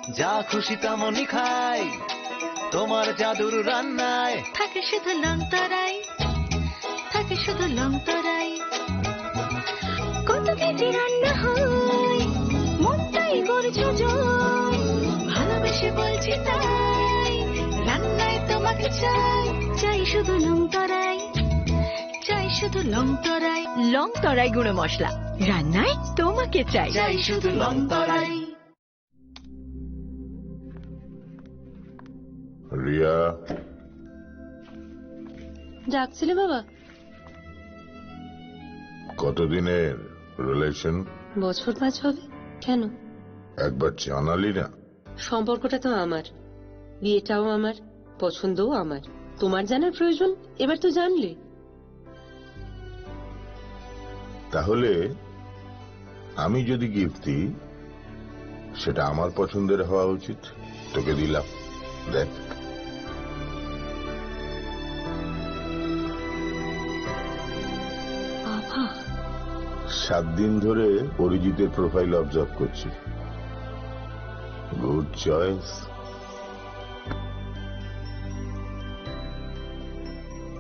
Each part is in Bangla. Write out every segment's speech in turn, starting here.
যা খুশি তেমনই খাই, তোমার জাদুর রান্নায় থাকে শুধু লং তরাই, থাকে শুধু লং তরাই। কত কেজি রান্না হয়, মনটাই করছো জয়। ভালোবেসে বলছি তাই, রান্নায় তোমাকে চাই, চাই শুধু লং তরাই, চাই শুধু লং তরাই। লং তরাই গুঁড়ো মশলা, রান্নায় তোমাকে চাই, চাই শুধু লং তরাই। রিয়া, ডাকছিলে বাবা? কতদিনের রিলেশন? বছর 5 হবে। কেন? একবার জানালি না? সম্পর্কটা তো আমার, বিয়েটাও আমার, পছন্দও আমার। তোমার জানার প্রয়োজন, এবার তো জানলে। তাহলে আমি যদি গিফট দিই, সেটা আমার পছন্দের হওয়া উচিত। তোকে দিলাম, দেখ। বাবা, 7 দিন ধরে অরিজিতের প্রোফাইল অবজার্ভ করছি। Good choice.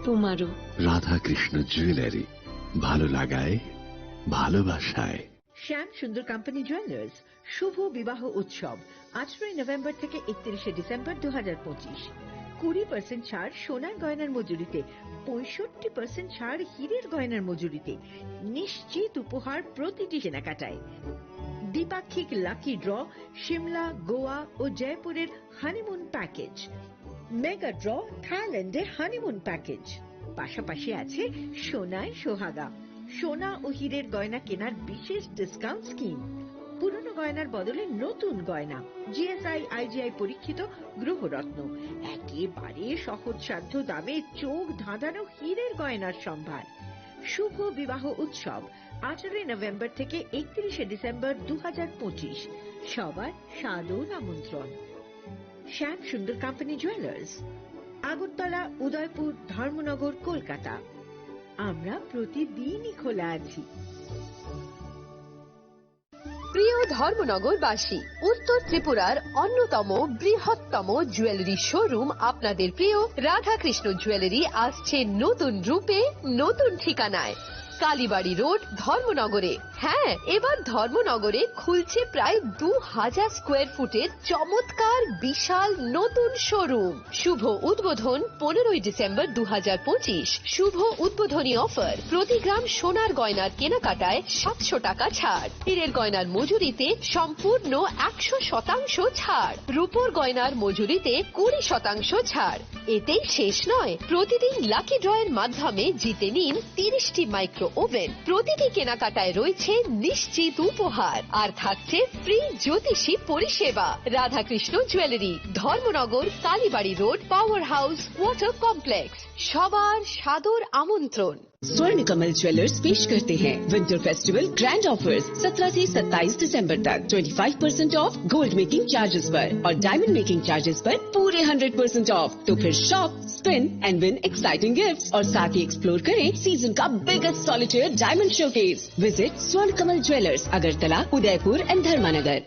তোমারও। রাধাকৃষ্ণ জুয়েলারি, ভালো লাগায় ভালোবাসায়। শ্যাম সুন্দর কোম্পানি জুয়েলার্স শুভ বিবাহ উৎসব 18 নভেম্বর থেকে 31 ডিসেম্বর 2025। 20% ছাড় সোনার গয়নার মজুরিতে, 65% ছাড় হীরের গয়নার মজুরিতে, নিশ্চিত উপহার প্রতিটি কেনাকাটায়। দ্বিপাক্ষিক লাকি ড্র, সিমলা, গোয়া ও জয়পুরের হানিমুন প্যাকেজ। মেগা ড্র, থাইল্যান্ডে হানিমুন প্যাকেজ। পাশাপাশি আছে সোনায় সোহাগা, সোনা ও হীরের গয়না কেনার বিশেষ ডিসকাউন্ট স্কিম। পুরনো গয়নার বদলে নতুন গয়না, জিএসআই আইজিআই পরীক্ষিত গ্রহরত্ন, একেবারে সহজসাধ্য দামে চোখ ধাঁধানো হীরের গয়নার সম্ভার। শুভ বিবাহ উৎসব 18 নভেম্বর থেকে 31 ডিসেম্বর 2025। সবার সাদর আমন্ত্রণ। শ্যাম সুন্দর কোম্পানি জুয়েলার্স, আগরতলা, উদয়পুর, ধর্মনগর, কলকাতা। আমরা প্রতিদিনই খোলা আছি। প্রিয় ধর্মনগরবাসী, উত্তর ত্রিপুরার অন্যতম বৃহত্তম জুয়েলারি শোরুম আপনাদের প্রিয় রাধাকৃষ্ণ জুয়েলারি আসছে নতুন রূপে, নতুন ঠিকানায়। কালীবাড়ি রোড, ধর্মনগরে। হ্যাঁ, এবার ধর্মনগরে খুলছে প্রায় 2000 স্কোয়ার ফুটের চমৎকার বিশাল নতুন শোরুম। শুভ উদ্বোধন 15 ডিসেম্বর 2025। শুভ উদ্বোধনী অফার, প্রতি গ্রাম সোনার গয়নার কেনাকাটায় 700 টাকা ছাড়, হীরের গয়নার মজুরিতে সম্পূর্ণ 100% ছাড়, রূপোর গয়নার মজুরিতে 20% ছাড়। এতেই শেষ নয়, প্রতিদিন লাকি ড্রয়ের মাধ্যমে জিতে নিন 30টি মাইক্রো ওভেন। প্রতিটি কেনাকাটায় রয়েছে নিশ্চিত উপহার, আর থাকছে ফ্রি জ্যোতিষী পরিষেবা। Radhakrishna jewellery, Dharmanagar, Kalibari road, power house, water complex. সবার সাদর আমন্ত্রণ। स्वर्ण कमल ज्वेलर्स पेश करते हैं विंटर फेस्टिवल ग्रैंड ऑफर्स 17 से 27 दिसंबर तक। 25% ऑफ गोल्ड मेकिंग चार्जेस पर और डायमंड मेकिंग चार्जेस पर पूरे 100% ऑफ। तो फिर shop, spin and win exciting gifts और साथ ही एक्सप्लोर करें सीजन का biggest solitaire diamond showcase. Visit Swarna Kamal jewellers, Agartala, Udaipur and Dharmanagar.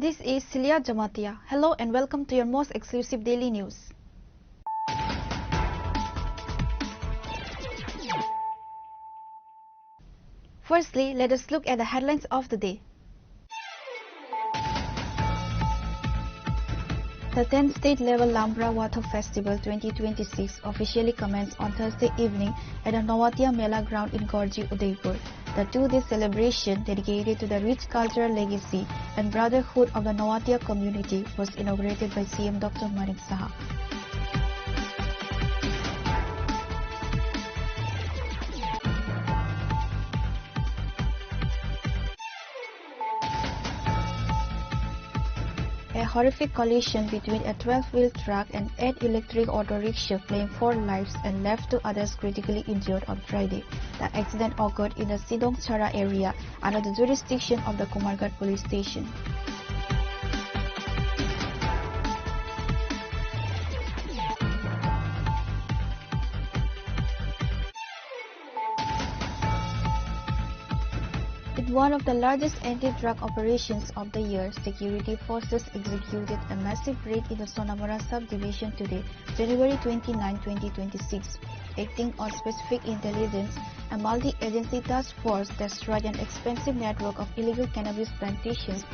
This is Celia Jamatia. Hello and welcome to your most exclusive daily news. Firstly, let us look at the headlines of the day. The 10th state-level Lambra Water Festival 2026 officially commenced on Thursday evening at the Nawatia Mela ground in Gorji, Udaipur. The two-day celebration, dedicated to the rich cultural legacy and brotherhood of the Nawatia community, was inaugurated by CM Dr. Manik Saha. A horrific collision between a 12-wheel truck and 8 electric auto rickshaw claimed 4 lives and left 2 others critically injured on Friday. The accident occurred in the Sidong Chara area under the jurisdiction of the Kumargat police station. In one of the largest anti-drug operations of the year, security forces executed a massive raid in the Sonamara subdivision today, January 29, 2026. Acting on specific intelligence, a multi-agency task force destroyed an expensive network of illegal cannabis plantations.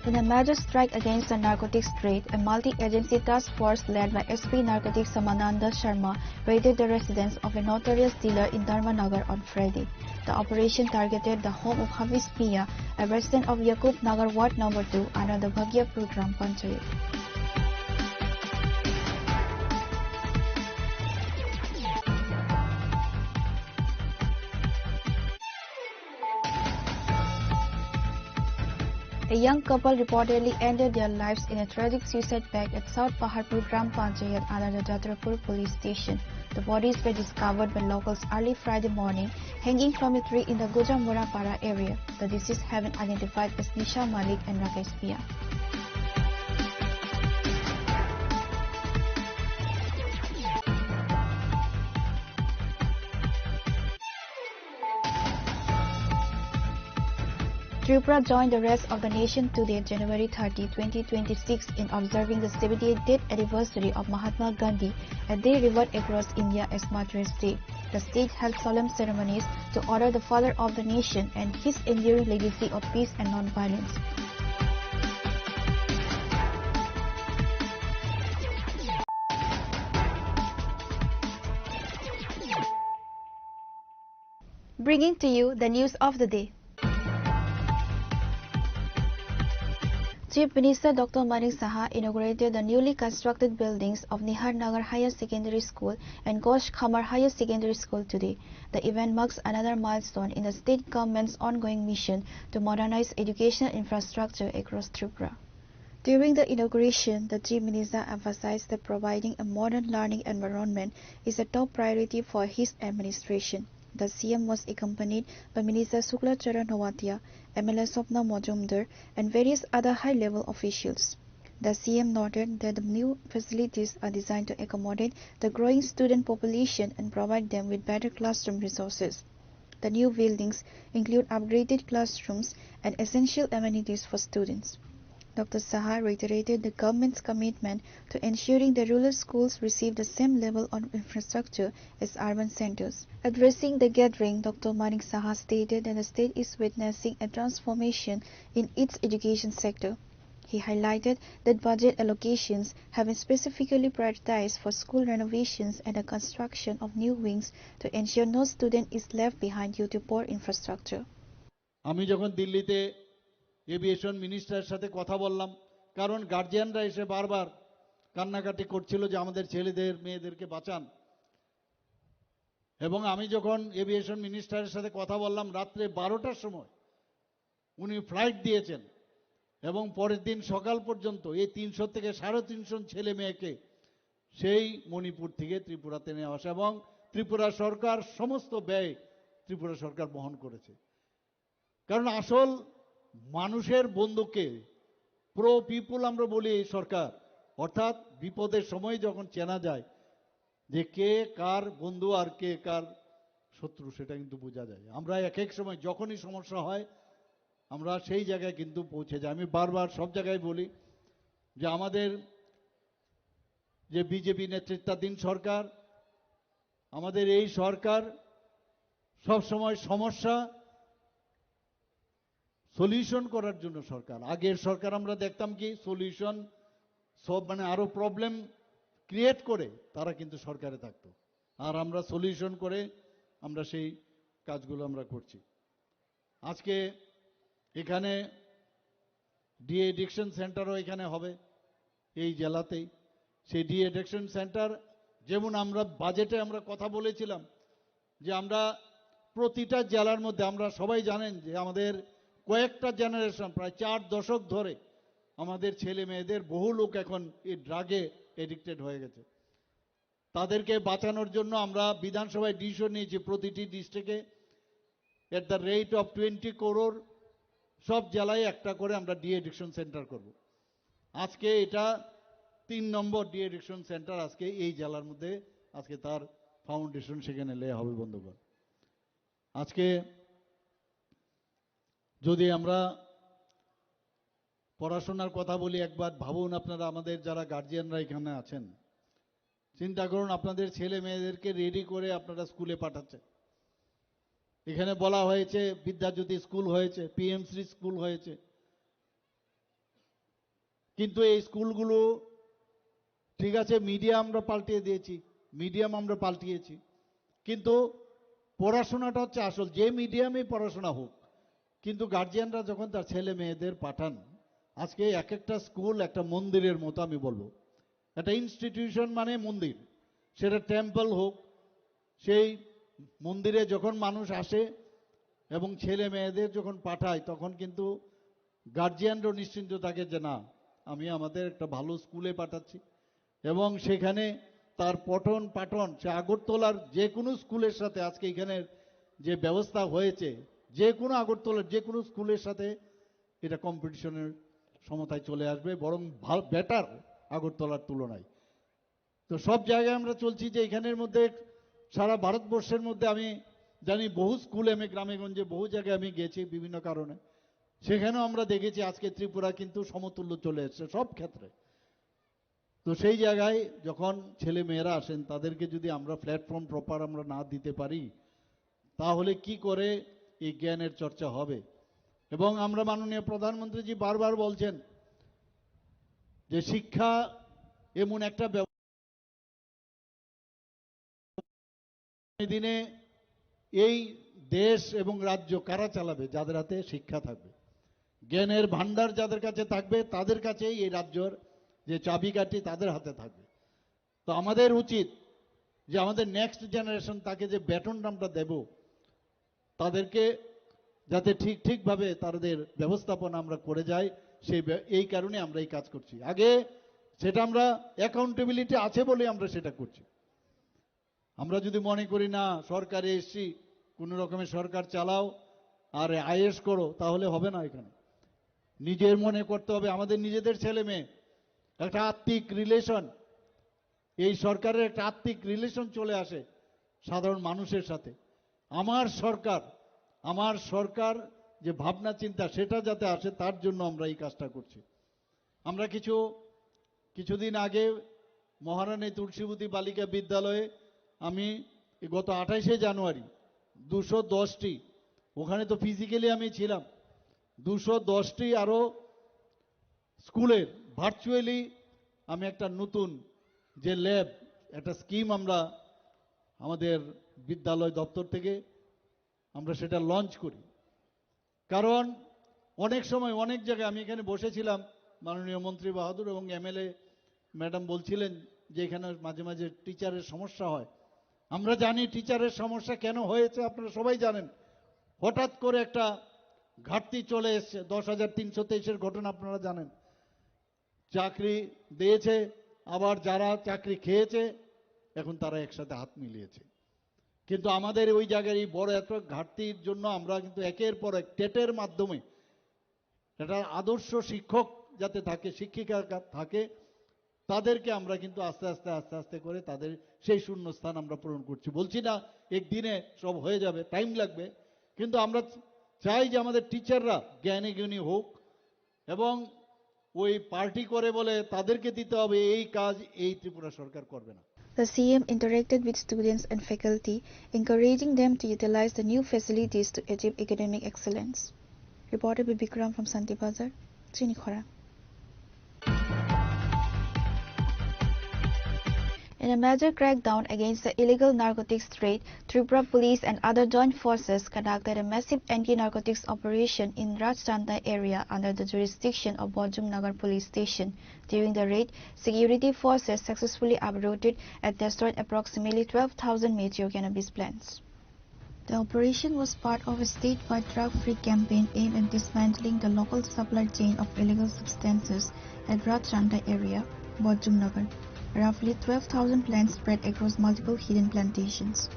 In a major strike against the narcotics trade, a multi-agency task force led by SP Narcotics Samananda Sharma raided the residence of a notorious dealer in Dharmanagar on Friday. The operation targeted the home of Hafiz Mia, a resident of Yakub Nagar Ward No. 2 under the Bhagyapur Gram Panchayat. A young couple reportedly ended their lives in a tragic suicide pact at South Paharpur Gram Panchayat under the Jatrapur police station. The bodies were discovered by locals early Friday morning, hanging from a tree in the Gojamura Para area. The deceased have been identified as Nisha Malik and Rakesh Pia. Tripura joined the rest of the nation today, January 30, 2026, in observing the 78th anniversary of Mahatma Gandhi, a day revered across India as Martyrs' Day. The state held solemn ceremonies to honor the father of the nation and his enduring legacy of peace and non-violence. Bringing to you the news of the day. Chief Minister Dr. Manik Saha inaugurated the newly constructed buildings of Nihar Nagar Higher Secondary School and Ghosh Khamar Higher Secondary School today. The event marks another milestone in the state government's ongoing mission to modernize educational infrastructure across Tripura. During the inauguration, the Chief Minister emphasized that providing a modern learning environment is a top priority for his administration. The CM was accompanied by Minister Shukla Charan Nawatia, MLA Swapna Majumdar, and various other high-level officials. The CM noted that the new facilities are designed to accommodate the growing student population and provide them with better classroom resources. The new buildings include upgraded classrooms and essential amenities for students. Dr. Saha reiterated the government's commitment to ensuring the rural schools receive the same level of infrastructure as urban centers. Addressing the gathering, Dr. Manik Saha stated that the state is witnessing a transformation in its education sector. He highlighted that budget allocations have been specifically prioritized for school renovations and the construction of new wings to ensure no student is left behind due to poor infrastructure. আমি যখন দিল্লিতে এভিয়েশন মিনিস্টারের সাথে কথা বললাম, কারণ গার্জিয়ানরা এসে বারবার কান্নাকাটি করছিল যে আমাদের ছেলেদের মেয়েদেরকে বাঁচান। এবং আমি যখন এভিয়েশন মিনিস্টারের সাথে কথা বললাম রাত্রে 12টার সময় উনি ফ্লাইট দিয়েছেন এবং পরের দিন সকাল পর্যন্ত এই 300 থেকে 350 ছেলে মেয়েকে সেই মণিপুর থেকে ত্রিপুরাতে নিয়ে আসা এবং ত্রিপুরা সরকার সমস্ত ব্যয় ত্রিপুরা সরকার বহন করেছে। কারণ আসল মানুষের বন্ধুকে প্রো পিপুল আমরা বলি এই সরকার, অর্থাৎ বিপদের সময় যখন চেনা যায় যে কে কার বন্ধু আর কে কার শত্রু সেটা কিন্তু বোঝা যায়। আমরা এক এক সময় যখনই সমস্যা হয় আমরা সেই জায়গায় কিন্তু পৌঁছে যাই। আমি বারবার সব জায়গায় বলি যে আমাদের যে বিজেপি নেতৃত্বাধীন সরকার আমাদের এই সরকার সব সময় সমস্যা সলিউশন করার জন্য সরকার। আগের সরকার আমরা দেখতাম কি সলিউশন সব মানে আরো প্রবলেম ক্রিয়েট করে তারা কিন্তু সরকারে থাকতো, আর আমরা সলিউশন করে আমরা সেই কাজগুলো আমরা করছি। আজকে এখানে ডি এডিকশন সেন্টারও এখানে হবে এই জেলাতেই। সেই ডি এডিকশন সেন্টার যেমন আমরা বাজেটে আমরা কথা বলেছিলাম যে আমরা প্রতিটা জেলার মধ্যে, আমরা সবাই জানেন যে আমাদের কয়েকটা জেনারেশন প্রায় 4 দশক ধরে আমাদের ছেলে মেয়েদের বহু লোক এখন এই ড্রাগে এডিক্টেড হয়ে গেছে। তাদেরকে বাঁচানোর জন্য আমরা বিধানসভায় ডিসিশন নিয়েছি প্রতিটি ডিস্ট্রিক্টে at the rate of 20 crore সব জেলায় একটা করে আমরা ডি এডিকশন সেন্টার করব। আজকে এটা 3 নম্বর ডি এডিকশন সেন্টার আজকে এই জেলার মধ্যে, আজকে তার ফাউন্ডেশন সেখানে লে হবে বন্ধুগণ। আজকে যদি আমরা পড়াশোনার কথা বলি, একবার ভাবুন আপনারা, আমাদের যারা গার্জিয়ানরা এখানে আছেন, চিন্তা করুন আপনাদের ছেলে মেয়েদেরকে রেডি করে আপনারা স্কুলে পাঠাচ্ছেন। এখানে বলা হয়েছে বিদ্যাজ্যোতি স্কুল হয়েছে, পিএমসি স্কুল হয়েছে, কিন্তু এই স্কুলগুলো ঠিক আছে মিডিয়াম আমরা পাল্টিয়ে দিয়েছি, মিডিয়াম আমরা পাল্টিয়েছি, কিন্তু পড়াশোনাটা হচ্ছে আসল। যে মিডিয়ামে পড়াশোনা হোক, কিন্তু গার্জিয়ানরা যখন তার ছেলে মেয়েদের পাঠান, আজকে এক একটা স্কুল একটা মন্দিরের মতো আমি বলবো। একটা ইনস্টিটিউশন মানে মন্দির, সেটা টেম্পল হোক, সেই মন্দিরে যখন মানুষ আসে এবং ছেলে মেয়েদের যখন পাঠায় তখন কিন্তু গার্জিয়ানরাও নিশ্চিন্ত থাকে যে না, আমি আমাদের একটা ভালো স্কুলে পাঠাচ্ছি। এবং সেখানে তার পঠন পাঠন সে আগরতলার যে কোনো স্কুলের সাথে, আজকে এখানে যে ব্যবস্থা হয়েছে যে কোনো আগরতলার যে কোনো স্কুলের সাথে এটা কম্পিটিশনের সমতায় চলে আসবে, বরং বেটার আগরতলার তুলনায়। তো সব জায়গায় আমরা চলছি যে এখানের মধ্যে সারা ভারতবর্ষের মধ্যে আমি জানি বহু স্কুলে, আমি গ্রামে গঞ্জে বহু জায়গায় আমি গেছি বিভিন্ন কারণে, সেখানেও আমরা দেখেছি আজকে ত্রিপুরা কিন্তু সমতুল্য চলে এসছে সব ক্ষেত্রে। তো সেই জায়গায় যখন ছেলে মেয়েরা আসেন তাদেরকে যদি আমরা প্ল্যাটফর্ম প্রপার আমরা না দিতে পারি, তাহলে কি করে এই জ্ঞানের চর্চা হবে? এবং আমরা মাননীয় প্রধানমন্ত্রীজি বারবার বলছেন যে শিক্ষা এমন একটা দিনে এই দেশ এবং রাজ্য কারা চালাবে? যাদের হাতে শিক্ষা থাকবে, জ্ঞানের ভান্ডার যাদের কাছে থাকবে, তাদের কাছেই এই রাজ্যর যে চাবিকাঠি তাদের হাতে থাকবে। তো আমাদের উচিত যে আমাদের নেক্সট জেনারেশন, তাকে যে ব্যাটনটা আমরা দেব, তাদেরকে যাতে ঠিকভাবে তাদের ব্যবস্থাপনা আমরা করে যাই, এই কারণে আমরা এই কাজ করছি। আগে সেটা আমরা অ্যাকাউন্টেবিলিটি আছে বলে আমরা সেটা করছি। আমরা যদি মনে করি না সরকারে এসছি কোনো রকমের সরকার চালাও আর আইএস করো, তাহলে হবে না। এখানে নিজের মনে করতে হবে, আমাদের নিজেদের ছেলে মেয়ে, একটা আত্মিক রিলেশন, এই সরকারের একটা আত্মিক রিলেশন চলে আসে সাধারণ মানুষের সাথে। আমার সরকার যে ভাবনা চিন্তা সেটা যাতে আসে, তার জন্য আমরা এই কাজটা করছি। আমরা কিছুদিন আগে মহারানী তুলসীবতী বালিকা বিদ্যালয়ে আমি গত 28শে জানুয়ারি 210টি, ওখানে তো ফিজিক্যালি আমি ছিলাম, 210টি আরো স্কুলের ভার্চুয়ালি আমি একটা নতুন যে ল্যাব, একটা স্কিম আমরা আমাদের বিদ্যালয় দপ্তর থেকে আমরা সেটা লঞ্চ করি। কারণ অনেক সময় অনেক জায়গায় আমি এখানে বসেছিলাম, মাননীয় মন্ত্রী বাহাদুর এবং এমএলএ ম্যাডাম বলছিলেন যে এখানে মাঝে মাঝে টিচারের সমস্যা হয়। আমরা জানি টিচারের সমস্যা কেন হয়েছে, আপনারা সবাই জানেন। হঠাৎ করে একটা ঘাটতি চলে এসছে, 10,323-এর ঘটনা আপনারা জানেন। চাকরি দিয়েছে, আবার যারা চাকরি খেয়েছে এখন তারা একসাথে হাত মিলিয়েছে। কিন্তু আমাদের ওই জায়গায় এই বড় এত ঘাটতির জন্য আমরা কিন্তু একের পর এক টেটের মাধ্যমে একটা আদর্শ শিক্ষক যাতে থাকে, শিক্ষিকা থাকে, তাদেরকে আমরা কিন্তু আস্তে আস্তে করে তাদের সেই শূন্যস্থান আমরা পূরণ করছি। বলছি না একদিনে সব হয়ে যাবে, টাইম লাগবে, কিন্তু আমরা চাই যে আমাদের টিচাররা জ্ঞানী জ্ঞানী হোক, এবং ওই পার্টি করে বলে তাদেরকে দিতে হবে এই কাজ এই ত্রিপুরা সরকার করবে না। The CM interacted with students and faculty, encouraging them to utilize the new facilities to achieve academic excellence. Reported by Bikram from Santi Bazar, Chinikhora. In a major crackdown against the illegal narcotics trade, Tripura Police and other joint forces conducted a massive anti-narcotics operation in Rajchandai area under the jurisdiction of Bojung Nagar Police Station. During the raid, security forces successfully uprooted and destroyed approximately 12,000 mature cannabis plants. The operation was part of a statewide drug-free campaign aimed at dismantling the local supply chain of illegal substances at Rajchandai area, Bojung Nagar. Roughly 12,000 plants spread across multiple hidden plantations.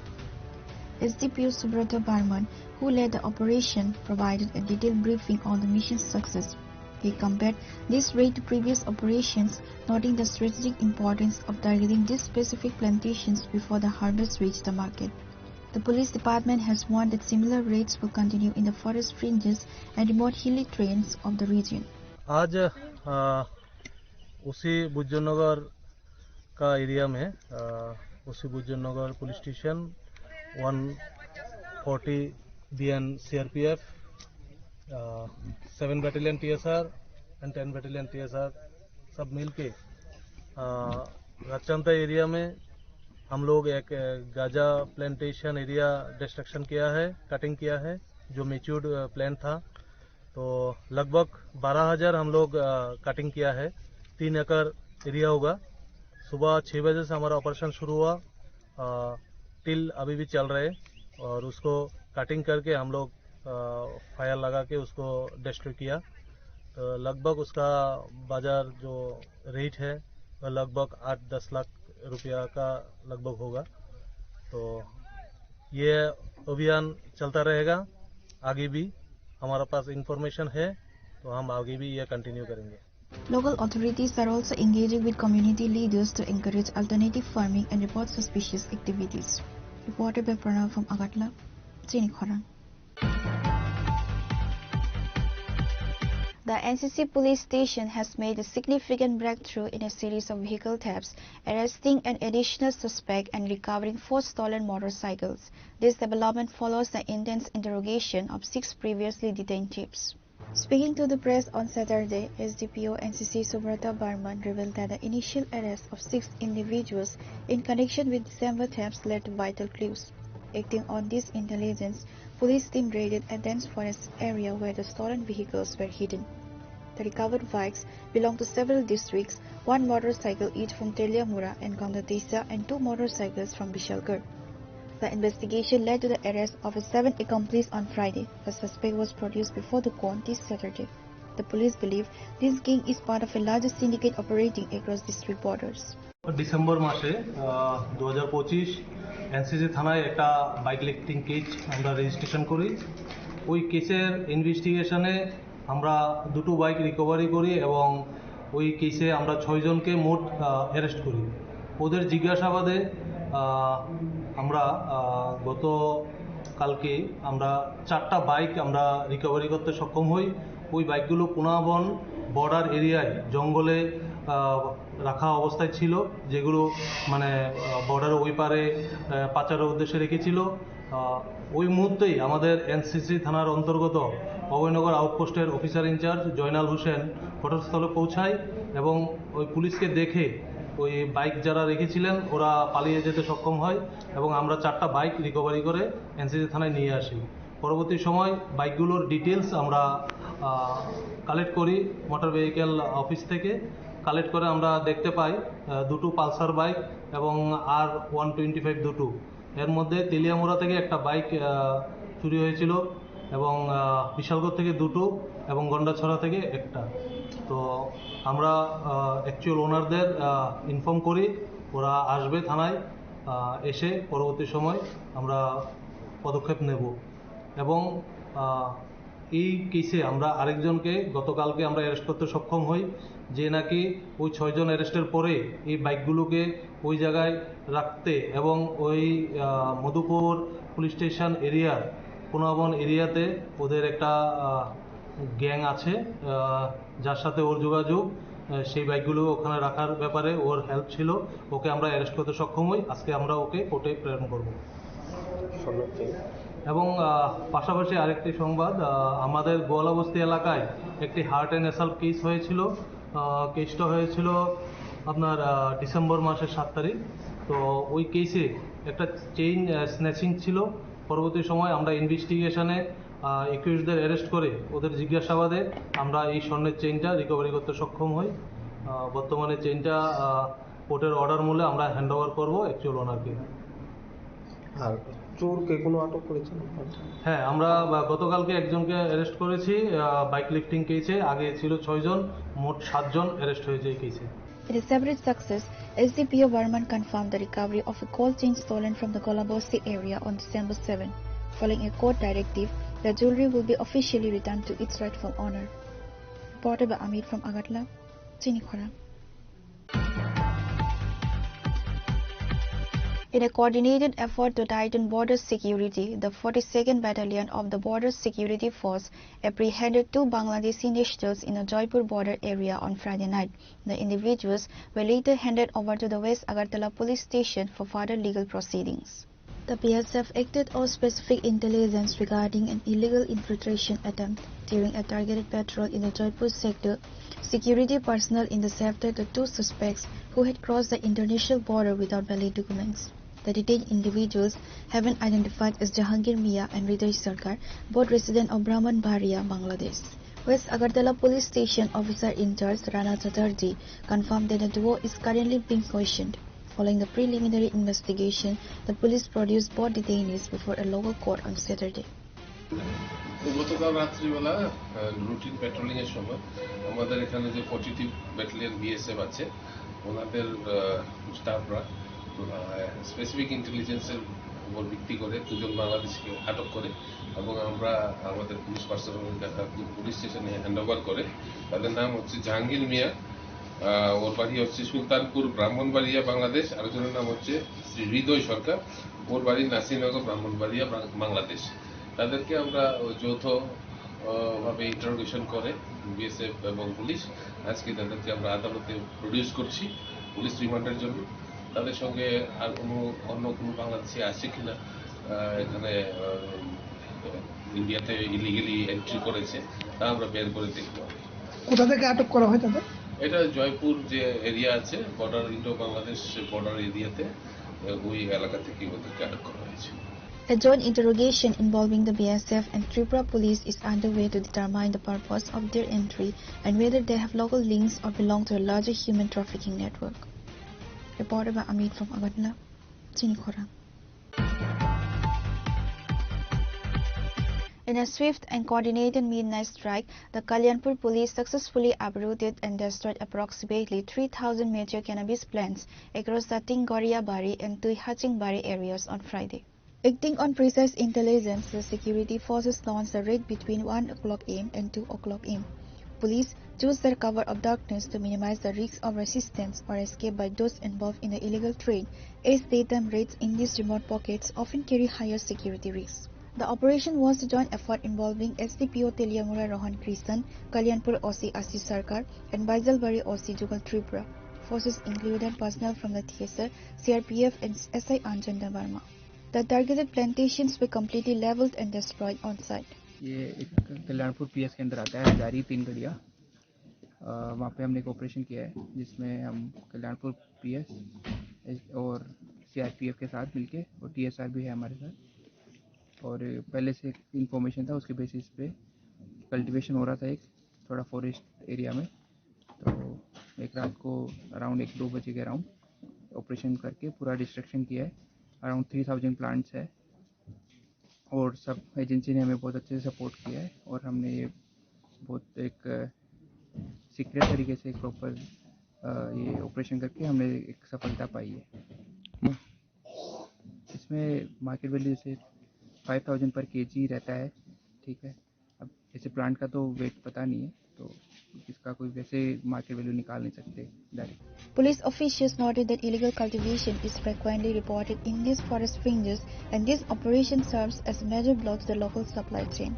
SDPO Subrata Barman, who led the operation, provided a detailed briefing on the mission's success. He compared this raid to previous operations, noting the strategic importance of targeting these specific plantations before the harvest reached the market. The police department has warned that similar raids will continue in the forest fringes and remote hilly terrains of the region. आज उसी बुज्जनगर का एरिया में उसी Bodhjungnagar police station 140 BN CRPF 7 battalion TSR and 10 battalion TSR सब मिलके राजचंदा एरिया में हम लोग एक गाजा प्लांटेशन एरिया डिस्ट्रक्शन किया है, कटिंग किया है, जो मैच्योर्ड प्लांट था। तो लगभग 12,000 हम लोग कटिंग किया है। 3 एकड़ एरिया होगा। सुबह 6 बजे से हमारा ऑपरेशन शुरू हुआ, टिल अभी भी चल रहे और उसको कटिंग करके हम लोग फायर लगा के उसको डिस्ट्रॉय किया। तो लगभग उसका बाजार जो रेट है वह लगभग 8-10 लाख रुपया का लगभग होगा। तो ये अभियान चलता रहेगा, आगे भी हमारा पास इंफॉर्मेशन है तो हम आगे भी ये कंटिन्यू करेंगे। Local authorities are also engaging with community leaders to encourage alternative farming and report suspicious activities. Reported by Pranav from Agatla, Chinikhora. The NCC police station has made a significant breakthrough in a series of vehicle thefts, arresting an additional suspect and recovering 4 stolen motorcycles. This development follows the intense interrogation of 6 previously detained thieves. Speaking to the press on Saturday, SDPO NCC Subrata Barman revealed that the initial arrest of 6 individuals in connection with December thefts led to vital clues. Acting on this intelligence, police team raided a dense forest area where the stolen vehicles were hidden. The recovered bikes belong to several districts, 1 motorcycle each from Teliamura and Gandhatisa and 2 motorcycles from Bishalgarh. The investigation led to the arrest of a 7th accomplice on Friday. The suspect was produced before the court this Saturday. The police believe this gang is part of a larger syndicate operating across district borders. December মাসে 2025 এনসিসি থানায় একটা বাইক লিফটিং কেস আমরা রেজিস্ট্রেশন করি। ওই কেসের ইনভেস্টিগেশনে আমরা 2টো বাইক রিকভারি করি এবং ওই কেসে আমরা 6 জনকে মোট অ্যারেস্ট করি। ওদের জিজ্ঞাসাবাদে আমরা গত কালকে আমরা 4টা বাইক আমরা রিকভারি করতে সক্ষম হই। ওই বাইকগুলো পুনাবন বর্ডার এরিয়ায় জঙ্গলে রাখা অবস্থায় ছিল, যেগুলো মানে বর্ডারের ওই পারে পাচারের উদ্দেশ্যে রেখেছিল। ওই মুহূর্তেই আমাদের এনসিসি থানার অন্তর্গত অভয়নগর আউটপোস্টের অফিসার ইনচার্জ জয়নাল হোসেন ঘটনাস্থলে পৌঁছায় এবং ওই পুলিশকে দেখে ওই বাইক যারা রেখেছিলেন ওরা পালিয়ে যেতে সক্ষম হয় এবং আমরা 4টা বাইক রিকভারি করে এনসিসি থানায় নিয়ে আসি। পরবর্তী সময় বাইকগুলোর ডিটেলস আমরা কালেক্ট করি মোটর ভেহিকেল অফিস থেকে। কালেক্ট করে আমরা দেখতে পাই 2টো পালসার বাইক এবং R125 2টো। এর মধ্যে তেলিয়ামুড়া থেকে একটা বাইক চুরি হয়েছিল এবং বিশালগড় থেকে 2টো এবং গন্ডাছড়া থেকে একটা। তো আমরা অ্যাকচুয়াল ওনারদের ইনফর্ম করি, ওরা আসবে থানায়, এসে পরবর্তী সময় আমরা পদক্ষেপ নেব। এবং এই কেসে আমরা আরেকজনকে গতকালকে আমরা অ্যারেস্ট করতে সক্ষম হই, যে নাকি ওই 6 জন অ্যারেস্টের পরে এই বাইকগুলোকে ওই জায়গায় রাখতে এবং ওই মধুপুর পুলিশ স্টেশন এরিয়ার পুনাবন এরিয়াতে ওদের একটা গ্যাং আছে যার সাথে ওর যোগাযোগ সেই বাইকগুলো ওখানে রাখার ব্যাপারে ওর হেল্প ছিল, ওকে আমরা অ্যারেস্ট করতে সক্ষম হই। আজকে আমরা ওকে কোর্টে প্রেরণ করব। এবং পাশাপাশি আরেকটি সংবাদ, আমাদের গোয়ালাবস্তি এলাকায় একটি হার্ট অ্যান্ড অ্যাসাল্ট কেস হয়েছিল। কেসটা হয়েছিল আপনার ডিসেম্বর মাসের 7 তারিখ। তো ওই কেসে একটা চেইন স্ন্যাচিং ছিল। পরবর্তী সময় আমরা ইনভেস্টিগেশনে একিউজদের অ্যারেস্ট করে ওদের জিজ্ঞাসাবাদে আমরা এই স্বর্ণের চেইনটা রিকভারি করতে সক্ষম হই। বর্তমানে চেইনটা কোর্টের অর্ডার মূলে আমরা হ্যান্ড ওভার করবো অ্যাকচুয়াল ওনারকে। আর চোরকে কোনো আটক করেছেন? হ্যাঁ, আমরা গতকালকে একজনকে অ্যারেস্ট করেছি বাইক লিফটিং কেসে। আগে ছিল 6 জন, মোট 7 জন অ্যারেস্ট হয়েছে এই কেসে। In a separate success, SDPO Varman confirmed the recovery of a gold chain stolen from the Golabosi area on December 7. Following a court directive, the jewelry will be officially returned to its rightful owner. Reported by Amit from Agartala, Chinikhora. In a coordinated effort to tighten border security, the 42nd Battalion of the Border Security Force apprehended 2 Bangladeshi nationals in the Jaipur border area on Friday night. The individuals were later handed over to the West Agartala police station for further legal proceedings. The BSF acted on specific intelligence regarding an illegal infiltration attempt during a targeted patrol in the Jaipur sector. Security personnel intercepted the 2 suspects who had crossed the international border without valid documents. The detained individuals have been identified as Jahangir Mia and Hriday Sarkar, both resident of Brahmanbaria, Bangladesh. West Agartala Police Station Officer in charge Rana Chatterjee confirmed that the duo is currently being questioned. Following the preliminary investigation, the police produced both detainees before a local court on Saturday. গতকাল রাত্রিবেলা রুটিন পেট্রোলিং এর সময় আমাদের এখানে যে 42 ব্যাটালিয়ন বিএসএফ আছে ওনাদের স্টাফরা স্পেসিফিক ইন্টেলিজেন্সের উপর ভিত্তি করে 2 জন বাংলাদেশিকে আটক করে এবং আমরা আমাদের পুলিশ পার্সোনাল পুলিশ স্টেশনে হ্যান্ড ওভার করে। তাদের নাম হচ্ছে জাহাঙ্গীর মিয়া, ওর বাড়ি হচ্ছে সুলতানপুর ব্রাহ্মণবাড়িয়া বাংলাদেশ। আরেকজনের নাম হচ্ছে শ্রী হৃদয় সরকার, ওর বাড়ি নাসিরনগর ব্রাহ্মণবাড়িয়া বাংলাদেশ। তাদেরকে আমরা যৌথ ভাবে ইন্টারোগেশন করে বিএসএফ এবং পুলিশ আজকে তাদেরকে আমরা আদালতে প্রডিউস করছি পুলিশ রিমান্ডের জন্য। তাদের সঙ্গে আর অন্য কোনো বাংলাদেশি আছে কিনা এখানে ইন্ডিয়াতে ইলিগালি এন্ট্রি করেছে তা আমরা বের করে দেখব। কোথা থেকে আটক করা হয় তাদের? এটা জয়পুর যে এরিয়া আছে বর্ডার, ইন্ডো বাংলাদেশ বর্ডার এরিয়াতে ওই এলাকা থেকে ওদেরকে আটক করা হয়েছে। A joint interrogation involving the BSF and Tripura police is underway to determine the purpose of their entry and whether they have local links or belong to a larger human trafficking network. Reported by Amit from Agartala, Chinikhora. In a swift and coordinated midnight strike, the Kalyanpur police successfully uprooted and destroyed approximately 3,000 major cannabis plants across the Tingoria-Bari and Tuihaching-Bari areas on Friday. Acting on precise intelligence, the security forces launched a raid between 1 o'clock am and 2 o'clock am. Police chose the cover of darkness to minimize the risk of resistance or escape by those involved in the illegal trade, as daytime raids in these remote pockets often carry higher security risks. The operation was a joint effort involving SDPO Teliamura Rohan Krishan, Kalyanpur OC Ashish Sarkar, and Baijalbari OC Jugal Tripura. Forces included personnel from the TSR, CRPF, and SI Anjan Verma. The targeted plantations were completely leveled and destroyed on site. ये एक कल्याणपुर पीएस के अंदर आता है, जारी 3 गलियाँ। वहाँ पे हमने एक ऑपरेशन किया है जिसमें हम कल्याणपुर पीएस और सीआरपीएफ के साथ मिलके, और टीएसआर भी है हमारे साथ, और पहले से इंफॉर्मेशन था उसके बेसिस पे कल्टीवेशन हो रहा था एक थोड़ा फॉरेस्ट एरिया में। तो एक रात को अराउंड 1-2 बजे के अराउंड ऑपरेशन करके पूरा डिस्ट्रक्शन किया है। अराउंड 3000 प्लांट्स है और सब एजेंसी ने हमें बहुत अच्छे से सपोर्ट किया है और हमने ये बहुत एक सीक्रेट तरीके से एक प्रॉपर ये ऑपरेशन करके हमने एक सफलता पाई है। इसमें मार्केट वैल्यू से 5000 पर केजी रहता है, ठीक है। अब ऐसे प्लांट का तो वेट पता नहीं है, तो इसका कोई वैसे मार्केट वैल्यू निकाल नहीं सकते direct. Police officials noted that illegal cultivation is frequently reported in these forest fringes, and this operation serves as a major blow to the local supply chain.